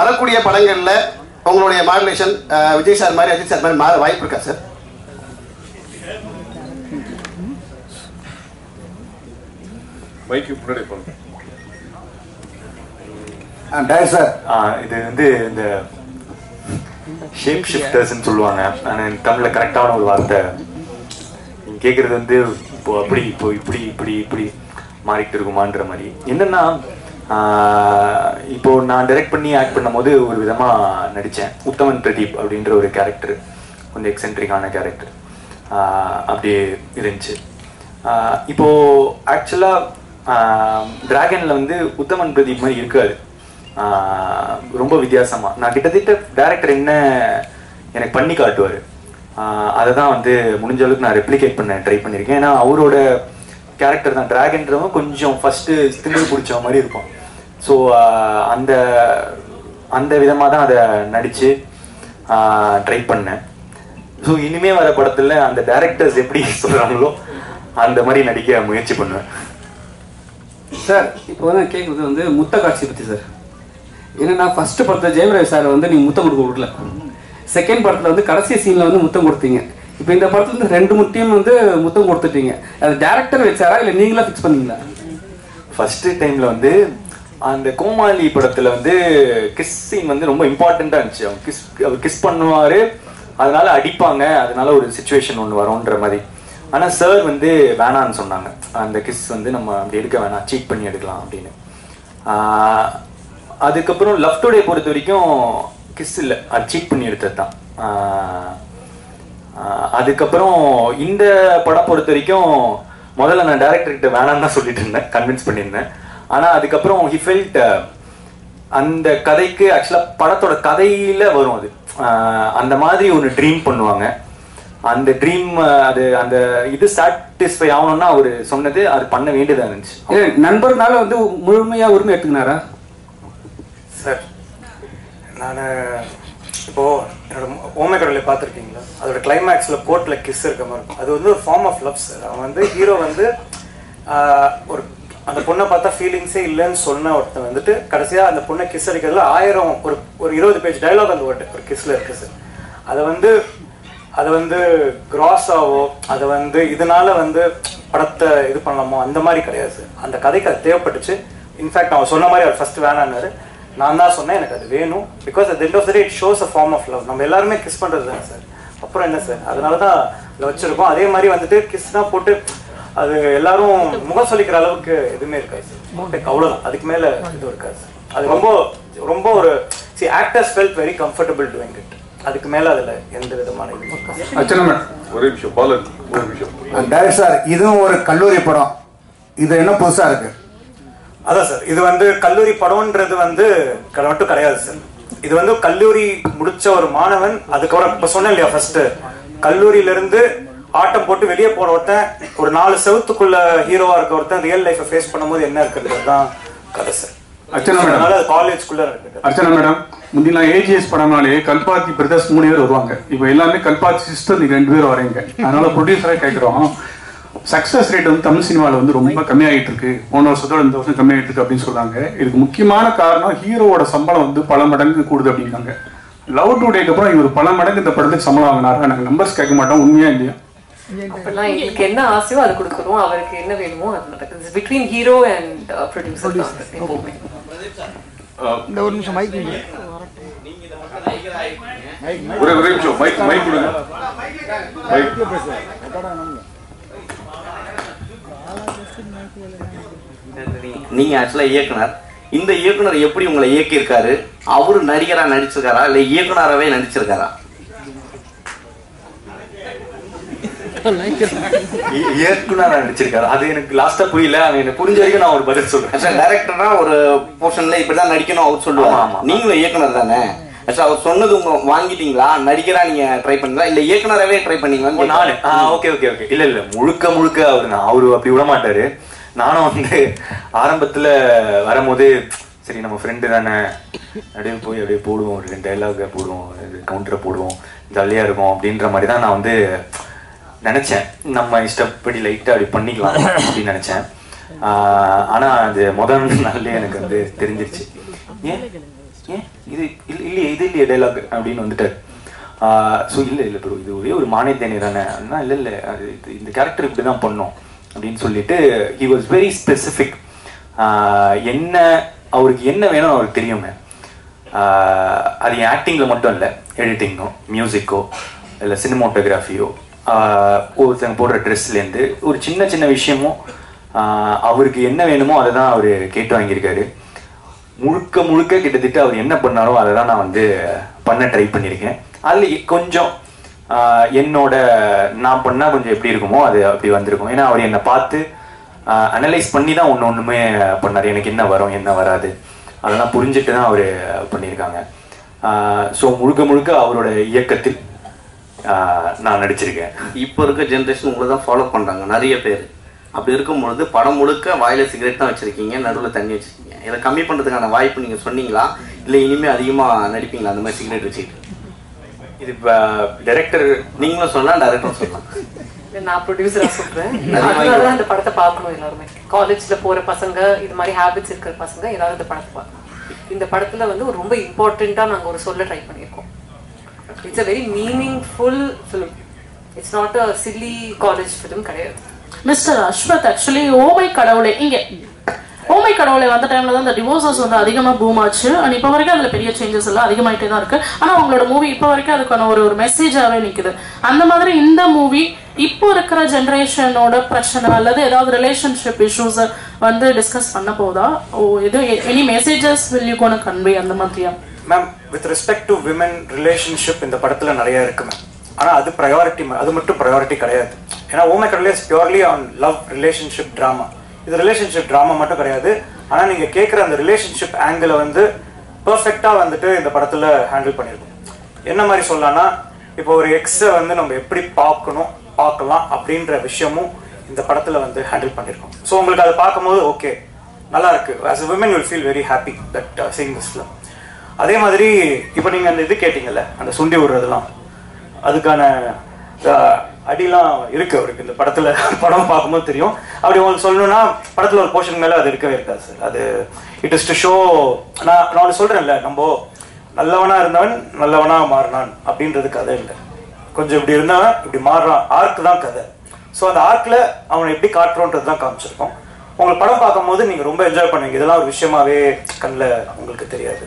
வரக்கூடிய படங்களில் உங்களுடைய மாடலேஷன் விஜய் சார் மாதிரி அஜித் சார் மாதிரி மாற வாய்ப்பு இருக்கா சார்? இது வந்து இந்த ஷேப் ஷிஃப்டர்ஸ்ன்னு சொல்லுவாங்க. ஆனால் தமிழில் கரெக்டான ஒரு வார்த்தை நீங்கள் கேட்குறது வந்து இப்போ அப்படி இப்போ இப்படி இப்படி இப்படி மாறிட்டு இருக்குமான்ற மாதிரி. என்னென்னா இப்போ நான் டைரக்ட் பண்ணி ஆக்ட் பண்ணும் போது ஒரு விதமாக நடித்தேன். உத்தமன் பிரதீப் அப்படின்ற ஒரு கேரக்டர், கொஞ்சம் எக்ஸென்ட்ரிக்கான கேரக்டர் அப்படியே இருந்துச்சு. இப்போது ஆக்சுவலாக டிராகனில் வந்து உத்தமன் பிரதீப் மாதிரி இருக்காது, ரொம்ப வித்தியாசமாக. நான் கிட்டத்தட்ட டேரக்டர் என்ன எனக்கு பண்ணி காட்டுவார், அதை தான் வந்து முடிஞ்ச அளவுக்கு நான் ரெப்ளிகேட் பண்ண ட்ரை பண்ணியிருக்கேன். ஏன்னா அவரோட கேரக்டர் தான் டிராகன்றவன் கொஞ்சம் ஃபஸ்ட்டு திமிரு பிடிச்ச மாதிரி இருக்கும். ஸோ அந்த அந்த விதமாக தான் அதை நடித்து ட்ரை பண்ணேன். ஸோ இனிமேல் வர படத்தில் அந்த டேரக்டர்ஸ் எப்படி சொல்கிறாங்களோ அந்த மாதிரி நடிக்க முயற்சி பண்ணுவேன். சார் இப்போ வந்து கேட்குறது வந்து முத்த காட்சி பற்றி சார். ஏன்னா ஃபர்ஸ்ட் படத்தில் ஜெயம் ரவி சார் வந்து நீங்கள் முத்தம் கொடுக்கல, செகண்ட் படத்தில் வந்து கடைசி சீனில் வந்து முத்தம் கொடுத்தீங்க. இப்போ இந்த படத்துல வந்து 2 டீம் வந்து முத்தம் கொடுத்துட்டீங்க. அது டேரக்டர் வச்சாரா இல்லை நீங்களா ஃபிக்ஸ் பண்ணீங்களா? ஃபர்ஸ்ட் டைமில் வந்து அந்த கோமாளி படத்தில் வந்து கிஸ் சீன் வந்து ரொம்ப இம்பார்ட்டண்ட்டாக இருந்துச்சு. அவர் கிஸ் பண்ணுவார், அதனால அடிப்பாங்க, அதனால ஒரு சிச்சுவேஷன் ஒன்று வரும்ன்ற மாதிரி. ஆனால் சார் வந்து வேணான்னு சொன்னாங்க. அந்த கிஸ் வந்து நம்ம அப்படி எடுக்க வேணாம், சீட் பண்ணி எடுக்கலாம் அப்படின்னு. அதுக்கப்புறம் லவ் டுடே பொறுத்த வரைக்கும் கிஸ் இல்லை, அது சீட் பண்ணி எடுத்தது தான். அதுக்கப்புறம் இந்த படம் பொறுத்த வரைக்கும் முதல்ல நான் டேரக்டர்கிட்ட வேணான்னு தான் சொல்லிட்டு இருந்தேன், கன்வின்ஸ் பண்ணியிருந்தேன். ஆனால் அதுக்கப்புறம் ஹி ஃபெல்ட் அந்த கதைக்கு ஆக்சுவலாக படத்தோட கதையில் வரும் அது. அந்த மாதிரி ஒரு ட்ரீம் பண்ணுவாங்க. அந்த ட்ரீம் அது அந்த இது சாட்டிஸ்ஃபை ஆகணும்னா அவர் சொன்னது அது பண்ண வேண்டியதாக இருந்துச்சு. நண்பர்னால வந்து முழுமையாக உரிமை எடுத்துக்கினாரா சார்? நான் இப்போது என்னோட ஓமை கடவுளை பார்த்துருக்கீங்களா? அதோட கிளைமேக்ஸில் கோர்ட்டில் கிஸ் இருக்க மாதிரி இருக்கும். அது வந்து ஒரு ஃபார்ம் ஆஃப் லவ் சார். அவன் வந்து ஹீரோ வந்து ஒரு அந்த பொண்ணை பார்த்தா ஃபீலிங்ஸே இல்லைன்னு சொன்ன ஒருத்தன் வந்துட்டு கடைசியாக அந்த பொண்ணை கிஸ் அடிக்கிறதுல 1000 ஒரு 20 பேஜ் டைலாக் அந்த ஒரு கிஸ்ல இருக்குது சார். அதை வந்து கிராஸாவோ அதை வந்து இதனால வந்து படத்தை இது பண்ணலாமோ அந்த மாதிரி கிடையாது சார். அந்த கதைக்கு அது தேவைப்பட்டுச்சு. இன்ஃபேக்ட் அவன் சொன்ன மாதிரி அவர் ஃபர்ஸ்ட் வேணான்னாரு, நான் தான் சொன்னேன் எனக்கு அது வேணும். Because at end of the day it shows a form of love. நம்ம எல்லாருமே கிஸ் பண்ணுறது தானே சார். அப்புறம் என்ன சார், அதனால தான் இதில் வச்சுருக்கோம். அதே மாதிரி வந்துட்டு கிஸ்னால் போட்டு அது எல்லாரும் முகம் சொல்லிக்கிற அளவுக்கு எதுவுமே இருக்காது சார். அவ்வளோதான், அதுக்கு மேலே இது இருக்காது சார். அது ரொம்ப ரொம்ப ஒரு actors felt very comfortable doing it. அதுக்கு மேலே அதில் எந்த விதமான ஒரே விஷயம் பாலன், ஒரு விஷயம் டைரக்டர் சார், இதுவும் ஒரு கல்லூரி படம், இது என்ன புதுசாக இருக்கு? அதான் சார், இது வந்து கல்லூரி படம்ன்றது வந்து மட்டும் கிடையாது சார். இது வந்து கல்லூரி முடிச்ச ஒரு மாணவன், அதுக்கப்புறம் இப்போ சொன்னேன் இல்லையா, ஃபர்ஸ்ட் கல்லூரியிலிருந்து ஆட்டம் போட்டு வெளியே போற ஒருத்தன், ஒரு 4 செவத்துக்குள்ள ஹீரோவா இருக்க ஒருத்தன் ரியல் லைஃபை ஃபேஸ் பண்ணும்போது என்ன இருக்கிறது தான் கதை சார். அர்ச்சனா மேடம், அது காலேஜ்குள்ள இருக்கு. அர்ச்சனா மேடம், முந்திலாம் ஏஜிஎஸ் படம்னாலே கல்பாத்தி பிரதர்ஸ் 3 பேர் வருவாங்க. இப்போ எல்லாமே கல்பாத்தி சிஸ்டர் நீங்க 2 பேர் வரீங்க. அதனால ப்ரொடியூசரா கேட்குறோம், சக்சஸ் ரேட் வந்து தமிழ் சினிமாவில் வந்து ரொம்ப கம்மியாகிட்டு இருக்கு, போன வருஷத்தோட இந்த வருஷம் கம்மியாகிட்டு இருக்கு அப்படின்னு சொல்றாங்க. இதுக்கு முக்கியமான காரணம் ஹீரோவோட சம்பளம் வந்து பல மடங்கு கூடுது அப்படிங்கிறாங்க. லவ் டுடேக்கு அப்புறம் இவர் பல மடங்கு இந்த படத்துக்கு சம்பளம் வாங்கினாரு. நாங்கள் நம்பர்ஸ் கேட்க மாட்டோம், உண்மையா இல்லையா? அப்பெல்லாம் எங்களுக்கு என்ன ஆசையோ அதை கொடுக்குறோம், அவருக்கு என்ன வேணுமோ அது நடக்குது. பிட்வீன் ஹீரோ அண்ட் ப்ரொடியூசர் எப்பவுமே. இந்த ஒரு நிமிஷம் மைக் ஒரே நிமிஷம் மைக் கொடுங்க. நீங்க ஆக்சுவலா இயக்குனர், இந்த இயக்குனர் எப்படி உங்களை இயக்கியிருக்காரு? அவரு நடிகரா நடிச்சிருக்காரா இல்ல இயக்குனராகவே நடிச்சிருக்காரா? இயக்குனர் நடிச்சிருக்காரு. அது எனக்கு லாஸ்டா புரியல. எனக்கு புரிஞ்ச வரைக்கும் நான் ஒரு பதில் சொல்றேன். டைரக்டர்னா ஒரு போர்ஷன்ல இப்படிதான் நடிக்கணும் அவர் சொல்லுவாங்க. நீங்களும் இயக்குனர் தானே? அவர் சொன்னது உங்க வாங்கிட்டீங்களா? நடிகரா நீங்க ட்ரை பண்ணீங்களா இல்ல இயக்குனராவே ட்ரை பண்ணீங்களா? நானு ஓகே ஓகே ஓகே இல்ல முழுக்க முழுக்க அவரு அப்படி விட மாட்டாரு. நானும் வந்து ஆரம்பத்துல வரும்போது சரி நம்ம ஃப்ரெண்டு தானே அப்படியே போய் அப்படியே போடுவோம், 2 டைலாக போடுவோம், கவுண்டரை போடுவோம், ஜாலியா இருக்கும் அப்படின்ற மாதிரி தான் நான் வந்து நினைச்சேன். நம்ம இஷ்டப்படி லைட்டா அப்படி பண்ணிக்கலாம் அப்படின்னு நினைச்சேன். ஆனா அது முதல் நாள்லயே எனக்கு வந்து தெரிஞ்சிருச்சு. ஏன் ஏன் இது இல்லையே இது இல்லையே டைலாக் அப்படின்னு வந்துட்டாரு. ஸோ இல்லை ப்ரோ இது ஒரே ஒரு மானியத்தேனி தானே அண்ணா, இல்லை அது இந்த கேரக்டர் இப்படி தான் பண்ணோம் அப்படின்னு சொல்லிட்டு ஹி வாஸ் வெரி ஸ்பெசிஃபிக். என்ன அவருக்கு என்ன வேணும் அவருக்கு தெரியுங்க. அது ஆக்டிங்கில் மட்டும் இல்லை, எடிட்டிங்கோ மியூசிக்கோ இல்லை சினிமோட்டோகிராஃபியோ ஒருத்தங்க போடுற ட்ரெஸ்லேருந்து ஒரு சின்ன சின்ன விஷயமும் அவருக்கு என்ன வேணுமோ அதை தான் அவர் கேட்டு வாங்கியிருக்காரு. முழுக்க முழுக்க கிட்டத்தட்ட அவர் என்ன பண்ணாரோ அதை தான் நான் வந்து பண்ண ட்ரை பண்ணியிருக்கேன். அதில் கொஞ்சம் என்னோட நான் பண்ணால் கொஞ்சம் எப்படி இருக்குமோ அது அப்படி வந்திருக்கும். ஏன்னா அவர் என்னை பார்த்து அனலைஸ் பண்ணி தான் ஒன்றுமே பண்ணார். எனக்கு என்ன வரும் என்ன வராது அதெல்லாம் புரிஞ்சுட்டு தான் அவர் பண்ணியிருக்காங்க. ஸோ முழுக்க முழுக்க அவரோட இயக்கத்தில் நான் நடிச்சிருக்கேன். இப்போ இருக்க ஜென்ரேஷன் உங்களை தான் ஃபாலோ பண்ணுறாங்க நிறைய பேர். அப்படி இருக்கும்பொழுது படம் முழுக்க வாயில சிகரெட் தான் வச்சுருக்கீங்க, நடுவில் தண்ணி வச்சுருக்கீங்க. இதை கம்மி பண்ணுறதுக்கான வாய்ப்பு நீங்கள் சொன்னீங்களா இல்லை இனிமேல் அதிகமாக நடிப்பீங்களா அந்த மாதிரி சிகரெட் வச்சுக்கிட்டு? இது டைரக்டர் நீங்களும் சொல்லலாம், டைரக்டரும் சொல்லலாம். நான் ப்ரொடியூசரா சொல்றேன். அதனால இந்த படத்தை பார்க்கணும் எல்லாருமே. காலேஜ்ல போற பசங்க, இது மாதிரி ஹேபிட்ஸ் இருக்கிற பசங்க எல்லாரும் இந்த படத்தை பார்க்கணும். இந்த படத்துல வந்து ஒரு ரொம்ப இம்பார்ட்டண்டா நாங்க ஒரு சொல்ல ட்ரை பண்ணியிருக்கோம். It's a very meaningful film. It's not a chilli college film கிடையாது. மிஸ்டர் அஸ்வத் ஆக்சுவலி ஓமை கடவுளே இங்கே ஓமை கடவுளை வந்த டைம்ல தான் இந்த டிவோர்ஸஸ் வந்து அதிகமா பூம் ஆச்சு. அண்ட் இப்போ வரைக்கும் அதுல பெரிய சேஞ்சஸ் எல்லாம் அதிகமாயிட்டே தான் இருக்கு. ஆனா உங்களோட மூவி இப்போ வரைக்கும் அதுக்கான ஒரு மெசேஜாவே நிக்குது. அந்த மாதிரி இந்த மூவி இப்போ இருக்கிற ஜெனரேஷனோட பிரச்சனை அல்லது ஏதாவது ரிலேஷன்ஷிப் இஷ்யூஸ் வந்து டிஸ்கஸ் பண்ண போதா? இது any messages will you gonna convey அந்த மாதிரியா? Ma'am with respect to women relationship இந்த படத்துல நிறைய இருக்கு மேம். ஆனா அது ப்ரையாரிட்டி, அது மட்டும் ப்ரையாரிட்டி கிடையாது. ஏன்னா ஓமை கடவுளே is purely on love relationship drama. இது ரிலேஷன்ஷிப் ட்ராமா மட்டும் கிடையாது. ஆனால் நீங்கள் கேட்குற அந்த ரிலேஷன்ஷிப் ஆங்கிளை வந்து பர்ஃபெக்டாக வந்துட்டு இந்த படத்தில் ஹேண்டில் பண்ணியிருக்கோம். என்ன மாதிரி சொல்லலாம்னா, இப்போ ஒரு எக்ஸை வந்து நம்ம எப்படி பார்க்கலாம் அப்படின்ற விஷயமும் இந்த படத்தில் வந்து ஹேண்டில் பண்ணியிருக்கோம். ஸோ உங்களுக்கு அதை பார்க்கும்போது ஓகே நல்லா இருக்கு. As a women you will feel very happy that seeing this film. அதே மாதிரி இப்போ நீங்கள் அந்த இது கேட்டிங்கல்ல, அந்த சுண்டி விடுறதுலாம், அதுக்கான அடிலாம் இருக்கு அவருக்கு இந்த படத்துல. படம் பார்க்கும்போது தெரியும். அப்படி உங்களுக்கு சொல்லணும்னா படத்துல ஒரு போர்ஷன் மேல அது இருக்கவே இருக்காது சார். அது இட் இஸ் டு ஷோ. நான் சொல்றேன்ல, நம்ம நல்லவனா இருந்தவன் நல்லவனா மாறினான் அப்படின்றது கதை இல்லை. கொஞ்சம் இப்படி இருந்தவன் இப்படி மாறுறான், ஆர்க் தான் கதை. ஸோ அந்த ஆர்க்ல அவனை எப்படி காட்டுறோன்றது தான் காமிச்சிருக்கோம். உங்களுக்கு படம் பார்க்கும்போது நீங்க ரொம்ப என்ஜாய் பண்ணுவீங்க. இதெல்லாம் ஒரு விஷயமாவே கண்ணில் உங்களுக்கு தெரியாது.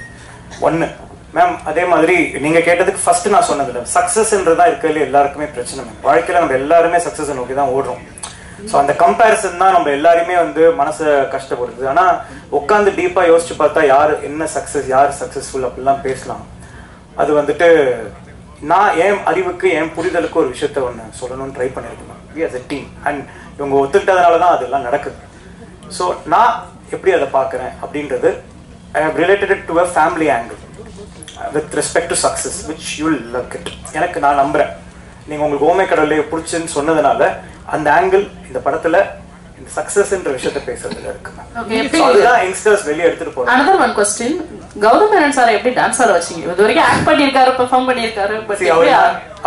ஒன்று மேம், அதே மாதிரி நீங்க கேட்டதுக்கு ஃபர்ஸ்ட் நான் சொன்னது சக்சஸ்ன்றதான் இருக்கிறதுல எல்லாருக்குமே பிரச்சனை. மேம் வாழ்க்கையில நம்ம எல்லாருமே சக்சஸ் நோக்கி தான் ஓடுறோம். ஸோ அந்த கம்பேரிசன் தான் நம்ம எல்லாருமே வந்து மனசை கஷ்டப்படுது. ஆனா உட்காந்து டீப்பா யோசிச்சு பார்த்தா யார் என்ன சக்சஸ், யார் சக்சஸ்ஃபுல் அப்படிலாம் பேசலாம். அது வந்துட்டு நான் என் அறிவுக்கு என் புரிதலுக்கு ஒரு விஷயத்த ஒன்று சொல்லணும்னு ட்ரை பண்ணியிருக்கேன். வி ஆஸ் எ டீம் அண்ட் இவங்க ஒத்துக்கிட்டதுனால தான் அதெல்லாம் நடக்குது. ஸோ நான் எப்படி அதை பார்க்குறேன் அப்படின்றது I have related it to a family angle with respect to success which you will like it. எனக்கு நான் நம்புறேன் நீங்க உங்களுக்கு ஓமை கடவுளே பிடிச்சுன்னு சொன்னதுனால அந்த ஆங்கிள் இந்த படத்துல இந்த சக்சஸ்ன்ற விஷயத்தை பேசுறதுல இருக்கு. அதுதான் யங்ஸ்டர்ஸ் வெளியே எடுத்துட்டு போறாங்க. another one question, Gautham Menon sir எப்படி டான்ஸ் ஆட வச்சீங்க? இது வரைக்கும் ஆக்ட் பண்ணிருக்காரு, பெர்ஃபார்ம் பண்ணிருக்காரு, பட்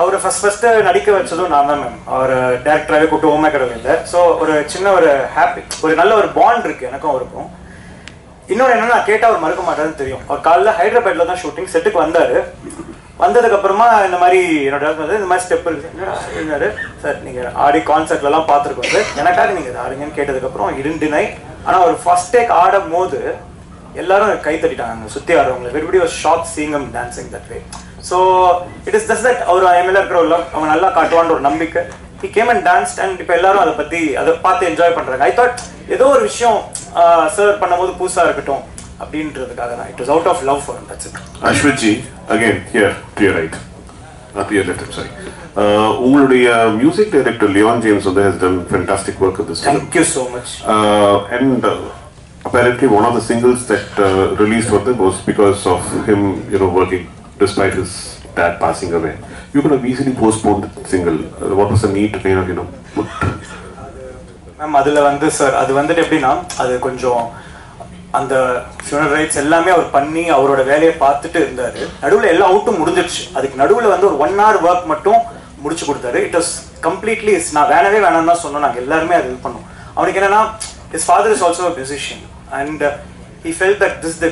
அவர் ஃபர்ஸ்ட் நடிக்க வச்சதும் நான் தான் மேம். அவர் டைரக்டராகவே கூப்பிட்டு ஓமை கடவுள் இல்லை. ஸோ ஒரு சின்ன ஒரு ஹாப்பி, ஒரு நல்ல ஒரு பாண்ட் இருக்கு எனக்கும் அவருக்கும். இன்னொன்று என்னன்னா, கேட்டால் அவர் மறுக்க மாட்டாருன்னு தெரியும். அவர் காலைல ஹைதராபாத்ல தான் ஷூட்டிங் செட்டுக்கு வந்தாரு. வந்ததுக்கு அப்புறமா இந்த மாதிரி என்னோட இந்த மாதிரி ஸ்டெப் இருந்தாரு சார், நீங்க ஆடி கான்சர்ட்லாம் பார்த்துருக்கோம் சார், எனக்காக நீங்க ஆடுங்கன்னு கேட்டதுக்கப்புறம் இருண்டினை. ஆனால் ஒரு ஃபர்ஸ்ட் டேக் ஆடும் போது எல்லாரும் கை தட்டிட்டாங்க சுற்றி ஆடுறவங்களை. everybody was shocked seeing him dancing that way. So it is just that அவர் எம்எல்ஏ இருக்கிற அவங்க நல்லா காட்டுவான்ற ஒரு நம்பிக்கை. he came and danced and இப்போ எல்லாரும் அதை பார்த்து என்ஜாய் பண்றாங்க. I thought ஏதோ ஒரு விஷயம் சார் பண்ணும்போது புதுசா இருக்கட்டும் அப்படின்றதுக்காக தான். It was out of love for him, that's it. Ashwat ji, again here to your right. Priya left him, sorry. உங்களுடைய மியூசிக் டைரக்டர் லியான் ஜேம்ஸ் வந்து has done fantastic work with this film. Thank you so much. And apparently one of the singles that released was because of him, working despite his dad passing away. You could have easily postponed the single. What was the need to kind of, put? Ma'am அதில் வந்து sir அது வந்துட்டு எப்படின்னா அது கொஞ்சம் அந்த funeral rights எல்லாமே அவர் பண்ணி அவரோட வேலையை பார்த்துட்டு இருந்தார். நடுவில் எல்லா அவுட்டும் முடிஞ்சிடுச்சு. அதுக்கு நடுவில் வந்து ஒரு 1 hour ஒர்க் மட்டும் முடிச்சு கொடுத்தாரு. இட் வாஸ் கம்ப்ளீட்லி நான் வேணவே வேணாம்னு தான் சொன்னோம். நாங்கள் எல்லாருமே அது இது பண்ணோம். அவனுக்கு என்னன்னா his father is also a musician and he felt that this is the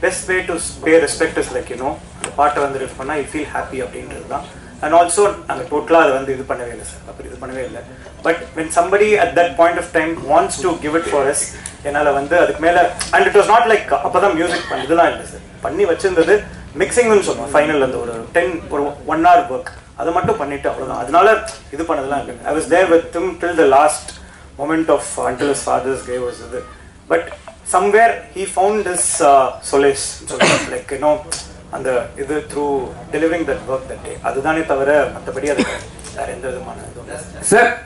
best way to pay respect is like அந்த பாட்டை வந்து ரிஃப் பண்ணால் he feel happy அப்படின்றது தான். அண்ட் ஆல்சோ நாங்கள் டோட்டலாக அதை வந்து இது பண்ணவே இல்லை சார். அப்படி இது பண்ணவே இல்லை. But when somebody at that point of time wants to give it for us என்னால் வந்து அதுக்கு மேலே and it was not like அப்போ தான் மியூசிக் இதெல்லாம் இல்லை சார். பண்ணி வச்சிருந்தது மிக்சிங்னு சொல்லுவோம். ஃபைனல் அந்த ஒரு 1 hour ஒர்க் அதை மட்டும் பண்ணிட்டு அவ்வளோதான். அதனால இது பண்ணதெல்லாம் இல்லை. I was there with him till the last moment of until his father's grave was இது. But somewhere he found his solace like அந்த இது through delivering that work that day. அதுதானே தவிர மற்றபடி அது வேற எந்த விதமான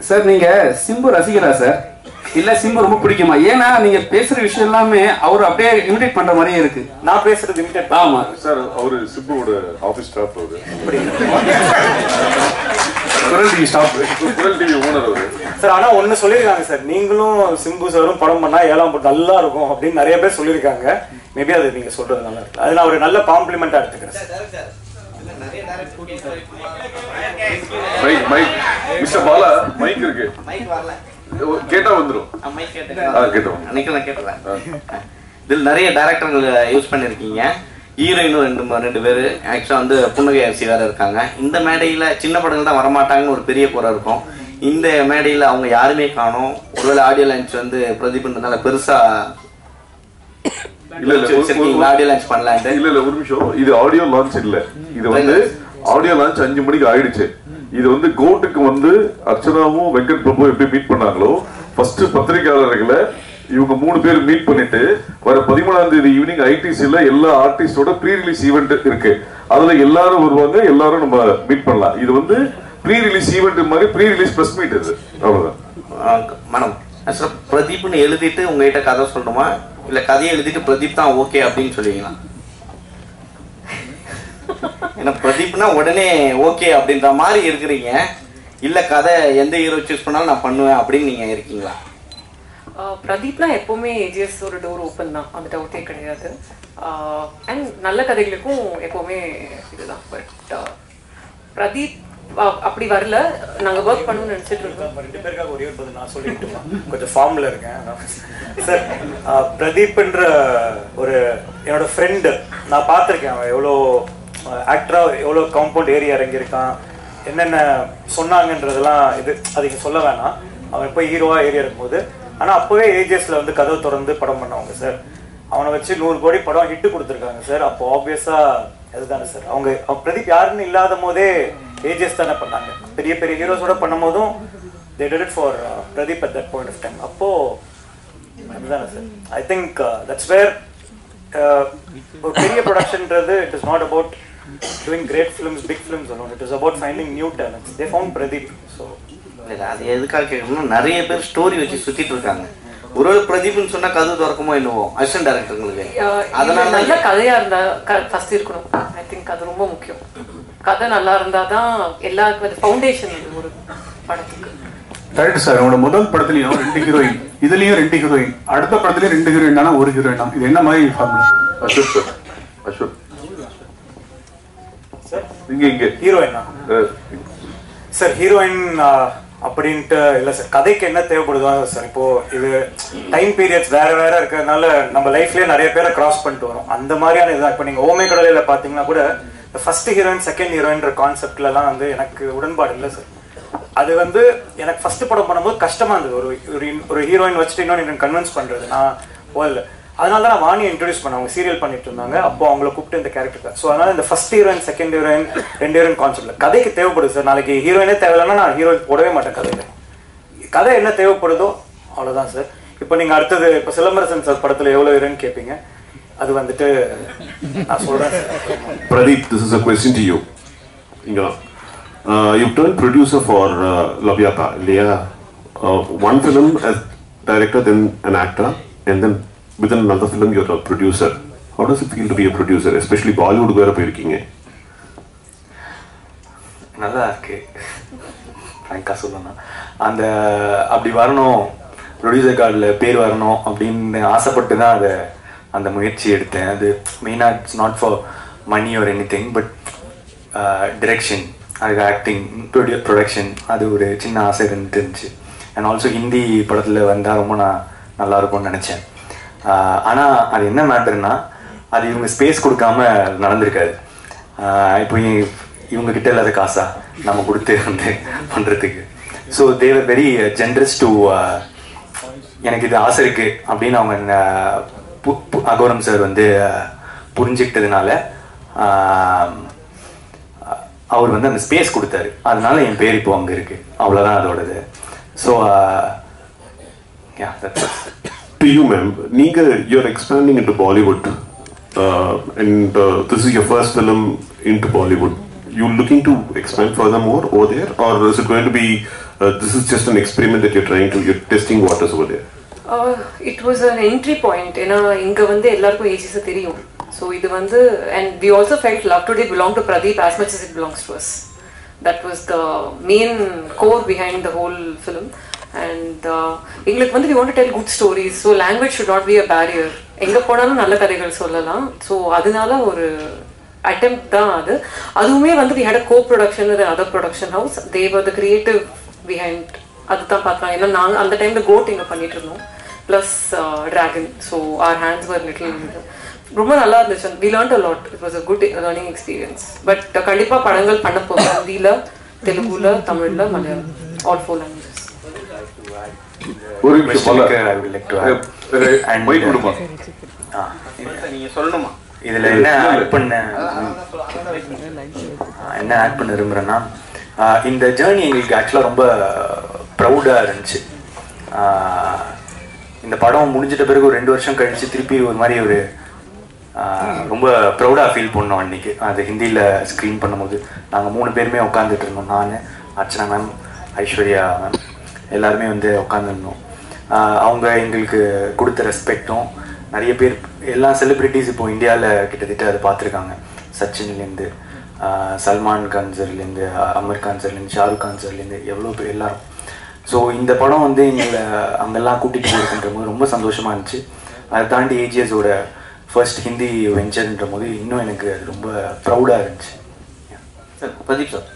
சார் நீங்க சிம்பு ரசிகரா சார் இல்ல சிம்பு ரொம்ப பிடிக்குமா? ஏன்னா நீங்க பேசுற விஷயம் எல்லாமே அவர் அப்படியே இமிடேட் பண்ற மாதிரியே இருக்கு. நான் பேசுறது இமிடேட்? ஆமா சார். அவரு சிம்புவோட ஆபீஸ் ஸ்டாஃப் அவரு. குரல் டிவி ஓனர் அவரு சார். ஆனா ஒண்ணு சொல்லியிருக்காங்க சார், நீங்களும் சிம்பு சாரும் படம் பண்ணா 7ஆம் படம் நல்லா இருக்கும் அப்படின்னு நிறைய பேர் சொல்லியிருக்காங்க. மேபி அது நீங்க சொல்றது நல்லா இருக்கு. அது நான் ஒரு நல்ல காம்ப்ளிமெண்டா எடுத்துக்கிறேன். மிஸ்டர் பாலா மைக் இருக்கு, கேட்டா வந்துரும். இதில் நிறைய டைரக்டர்கள் யூஸ் பண்ணிருக்கீங்க. ஹீரோயினும் 2 பேர் ஆக்சுவலா வந்து புன்னகை அரிசி வேற இருக்காங்க. இந்த மேடையில சின்ன படங்கள் தான் வரமாட்டாங்கன்னு ஒரு பெரிய குறை இருக்கும். இந்த மேடையில அவங்க யாருமே காணோம். ஒருவேளை ஆடியோ லான்ச் வந்து பிரதீப்ன்றதால பெருசா ஆடியோ லான்ச் பண்ணலாம். இல்ல ஒரு நிமிஷம், இது ஆடியோ லான்ச் இல்ல. இது வந்து ஆடியோ லான்ச் 5 மணிக்கு ஆயிடுச்சு. இது வந்து கோட்டுக்கு வந்து அர்ச்சனாவும் வெங்கட் பிரபு எப்படி மீட் பண்ணாங்களோ ஃபர்ஸ்ட் பத்திரிகையாளர்களை இவங்க 3 பேர் மீட் பண்ணிட்டு வர 13ஆம் தேதி ஈவினிங் ஐடிசில எல்லா ஆர்டிஸ்டோட ப்ரீ ரிலீஸ் ஈவெண்ட் இருக்கு. அதுல எல்லாரும் வருவாங்க, எல்லாரும் நம்ம மீட் பண்ணலாம். இது வந்து ப்ரீ ரிலீஸ் ஈவெண்ட் மாதிரி ப்ரீ ரிலீஸ் பிரஸ் மீட் இது. அவ்வளவுதான் மேடம். பிரதீப்னு எழுதிட்டு உங்ககிட்ட கதை சொல்லணுமா இல்ல கதையை எழுதிட்டு பிரதீப் தான் ஓகே அப்படின்னு சொல்லுவீங்களா? ஏன்னா பிரதீப்னா உடனே ஓகே அப்படின்ற மாதிரி இருக்கிறீங்க. இல்ல கதை எந்த ஹீரோ சூஸ் பண்ணாலும் நான் பண்ணுவேன் அப்படின்னு நீங்க இருக்கீங்களா? பிரதீப்னா எப்பவுமே ஏஜிஎஸ் ஒரு டோர் ஓப்பன் தான், அந்த டவுட்டே கிடையாது. அண்ட் நல்ல கதைகளுக்கும் எப்பவுமே இதுதான். பட் பிரதீப் அப்படி வரல, நாங்க ஒர்க் பண்ணணும்னு நினைச்சிட்டு இருக்கோம். 2 பேருக்காக ஒரே ஒரு பதில் நான் சொல்லிட்டு கொஞ்சம் ஃபார்ம்ல இருக்கேன் சார். பிரதீப்ன்ற ஒரு என்னோட ஃப்ரெண்டு நான் பார்த்துருக்கேன். அவன் எவ்வளோ ஆக்டரா எவ்வளோ காம்பவுண்ட் ஏரியா இறங்கியிருக்கான், என்னென்ன சொன்னாங்கன்றதெல்லாம் அதுக்கு சொல்ல வேணாம். அவன் போய் ஹீரோவா ஏரியா இருக்கும்போது ஆனால் அப்போவே ஏஜிஎஸ்ல வந்து கதவை திறந்து படம் பண்ணவங்க சார். அவனை வச்சு 100 கோடி படம் ஹிட்டு கொடுத்துருக்காங்க சார். அப்போ ஆப்வியஸா அதுதானே சார். அவங்க பிரதீப் யாருன்னு இல்லாத போதே ஏஜிஎஸ் தானே பண்ணாங்க. பெரிய பெரிய ஹீரோஸோட பண்ணும் போதும் they did it for Pradeep at that point of time. அப்போ அதுதானே sir. I think that's where ஒரு பெரிய ப்ரொடக்ஷன்ன்றது it is not about doing great films, big films alone. It is about finding new talents. They found Pradeep. So அது எதுக்காக கேட்கணும், நிறைய பேர் story வச்சு சுத்திட்டு இருக்காங்க. ஒரு பிரதீப்னு சொன்னா கதை திறக்குமோ என்னவோ அசிஸ்டன்ட் டைரக்டர்களுக்கு. அதனால நல்ல கதையா இருந்தா ஃபர்ஸ்ட் இருக்கணும். ஐ திங்க் அது ரொம்ப முக்கியம். கதை நல்லா இருந்தாதான் எல்லாருக்கும் ஃபவுண்டேஷன் ஒரு படத்துக்கு. Correct sir. உங்களோட முதல் படத்துலயும் 2 ஹீரோயின், இதுலயும் 2 ஹீரோயின், அடுத்த படத்துலயும் 2 ஹீரோயின் தானே, 1 ஹீரோயின் தான். இது என்ன மாதிரி formula? Ashok sir. Ashok sir இங்க ஹீரோயினா சார்? ஹீரோயின் அப்படின்ட்டு இல்லை சார். கதைக்கு என்ன தேவைப்படுதோ சார். இப்போ இது டைம் பீரியட்ஸ் வேற வேற இருக்கிறதுனால நம்ம லைஃப்லயே நிறைய பேரை கிராஸ் பண்ணிட்டு வரும். அந்த மாதிரியான இதுதான். இப்போ நீங்க ஓமை கடலையில பாத்தீங்கன்னா கூட ஃபர்ஸ்ட் ஹீரோயின் செகண்ட் ஹீரோயின்ற கான்செப்ட்லாம் வந்து எனக்கு உடன்பாடு இல்லை சார். அது வந்து எனக்கு ஃபர்ஸ்ட் படம் பண்ணும்போது கஷ்டமா இருந்தது. ஒரு ஹீரோயின் வச்சுட்டு இன்னொன்று கன்வின்ஸ் பண்றது நான் போகல. அதனால தான் நான் வாணியை இன்ட்ரடியூஸ் பண்ண. அவங்க சீரியல் பண்ணிட்டு இருந்தாங்க. அப்போ அவங்கள கூப்பிட்டு இந்த கேரக்டர். ஸோ அதனால இந்த first heroine second heroine 2 heroine கான்செப்ட்ல கதைக்கு தேவைப்படுது சார். நாளைக்கு ஹீரோயினே தேவையில்லைன்னா நான் ஹீரோயின் போடவே மாட்டேன் கதையில. கதை என்ன தேவைப்படுதோ அவ்வளோதான் சார். இப்போ நீங்க அடுத்தது இப்போ சிலம்பரசன் சார் படத்துல எவ்வளோ ஹீரோயின் கேட்பீங்க. அது வந்துட்டு நான் சொல்றேன். Pradeep, this is a question to you. இங்க you've turned producer for Lavyata, இல்லையா? One film as director, then an actor, and then within another film you're a producer. How does it feel to be a producer, especially Bollywood வேற போயிருக்கீங்க? நல்லா இருக்கு, ஃப்ராங்காக சொல்லணும். அந்த அப்படி வரணும், ப்ரொடியூசர் கார்டில் பேர் வரணும் அப்படின்னு ஆசைப்பட்டு தான் அதை அந்த முயற்சி எடுத்தேன். அது மெயினாக it's not for money or any thing, but direction, அதுக்கு ஆக்டிங், ப்ரொடக்ஷன், அது ஒரு சின்ன ஆசை இருந்துச்சு. அண்ட் ஆல்சோ ஹிந்தி படத்தில் வந்தால் ரொம்ப நல்லா இருக்கும்னு நினச்சேன். ஆனால் அது என்ன மேட்டர்னா, அது இவங்க ஸ்பேஸ் கொடுக்காம நடந்திருக்காது. இப்போ இவங்ககிட்ட இல்லாத காசா நம்ம கொடுத்து வந்து பண்ணுறதுக்கு. So they're very generous to எனக்கு இது ஆசை இருக்குது அப்படின்னு அவங்க அகோரம் சார் வந்து புரிஞ்சுக்கிட்டதுனால அவர் வந்து அந்த ஸ்பேஸ் கொடுத்தாரு. அதனால என் பேர் இப்போ அங்கே இருக்கு, அவ்வளோதான் அதோடது. So To you, ma'am, you're expanding into Bollywood, and this is your first film into Bollywood. You looking to expand furthermore over there, or is it going to be this is just an experiment that you're testing waters over there? It was an entry point. ஏன்னா இங்க வந்து எல்லாருக்கும் ages தெரியும். So இது வந்து, and we also felt Love Today belonged to Pradeep as much as it belongs to us. That was the main core behind the whole film. And எங்களுக்கு வந்து we want to tell good stories, so language should not be a barrier. எங்க போனாலும் நல்ல கதைகள் சொல்லலாம். So அதனால ஒரு attempt தான் அது. அதுவுமே வந்து we had a co-production with another production house. They were the creative behind. அதுதான் பார்க்கலாம். ஏன்னா நாங்கள் அந்த டைமில் கோட் இங்கே பண்ணிட்டு இருந்தோம், plus dragon. So our hands were little. ரொம்ப நல்லா இருந்துச்சு. we learned a lot. It was a good learning experience. But கண்டிப்பாக படங்கள் பண்ண போகிறோம் ஹிந்தியில், தெலுங்குல, தமிழில், மலையாளம், all 4 languages. ஒரு நீங்க சொல்லணுமா இதுல என்ன ஆட் பண்ண விரும்புறேன்னா, இந்த ஜேர்னி எங்களுக்கு ஆக்சுவலாக ரொம்ப ப்ரௌடாக இருந்துச்சு. இந்த படம் முடிஞ்சிட்ட பிறகு ஒரு 2 வருஷம் கழிச்சு திருப்பி ஒரு மாதிரி ஒரு ரொம்ப ப்ரௌடாக ஃபீல் பண்ணோம். அன்றைக்கி அது ஹிந்தியில் ஸ்க்ரீன் பண்ணும்போது நாங்கள் 3 பேருமே உட்காந்துட்டு இருந்தோம். நான், அர்ச்சனா மேம், ஐஸ்வர்யா மேம் எல்லாருமே வந்து உட்காந்துருந்தோம். அவங்க எங்களுக்கு கொடுத்த ரெஸ்பெக்டும், நிறைய பேர் எல்லா செலிப்ரிட்டிஸ் இப்போ இந்தியாவில் கிட்டத்தட்ட அதை பார்த்துருக்காங்க. சச்சின்லேருந்து, சல்மான் கான் சார்லேருந்து, அமீர் கான் சார்லேருந்து, ஷாருக் கான் சார்லேருந்து எவ்வளோ பேர் எல்லாரும். ஸோ இந்த படம் வந்து எங்களை அங்கெல்லாம் கூட்டிகிட்டு போயிருக்குன்ற போது ரொம்ப சந்தோஷமாக இருந்துச்சு. அதை தாண்டி ஏஜிஎஸோட ஃபர்ஸ்ட் ஹிந்தி வெஞ்சர்ன்ற போது இன்னும் எனக்கு அது ரொம்ப ப்ரௌடாக இருந்துச்சு. Sir Pradeep sir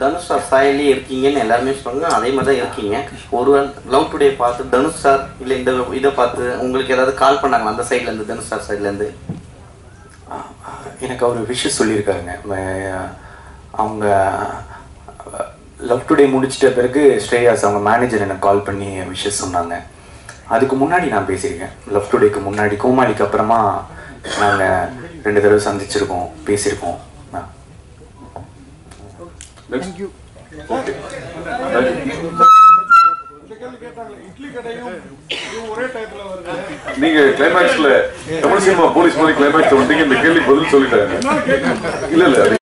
Dhanush sir ஸ்டைலே இருக்கீங்கன்னு எல்லாருமே சொல்லுங்க, அதே மாதிரி தான் இருக்கீங்க. ஒரு லவ் டுடே பார்த்து தனுஷ் சார் இல்லை இந்த இதை பார்த்து உங்களுக்கு ஏதாவது கால் பண்ணாங்களா அந்த சைட்லேருந்து, தனுஷ் சார் சைட்லேருந்து? எனக்கு அவர் விஷஸ் சொல்லியிருக்காருங்க. அவங்க லவ் டுடே முடிச்சிட்ட பிறகு ஸ்ரேயாஸ் அவங்க மேனேஜர் எனக்கு கால் பண்ணி விஷஸ் சொன்னாங்க. அதுக்கு முன்னாடி நான் பேசியிருக்கேன். லவ் டுடேக்கு முன்னாடி, கோமாளிக்கு அப்புறமா நாங்கள் 2 தடவை சந்திச்சிருக்கோம், பேசியிருக்கோம். நீங்க கிளைமேக்ஸ்ல தமிழ் சினிமா போலீஸ் மாதிரி கிளைமேக்ஸ் வந்தீங்க, இந்த கேள்வி பதில் சொல்லிட்டாங்க. இல்ல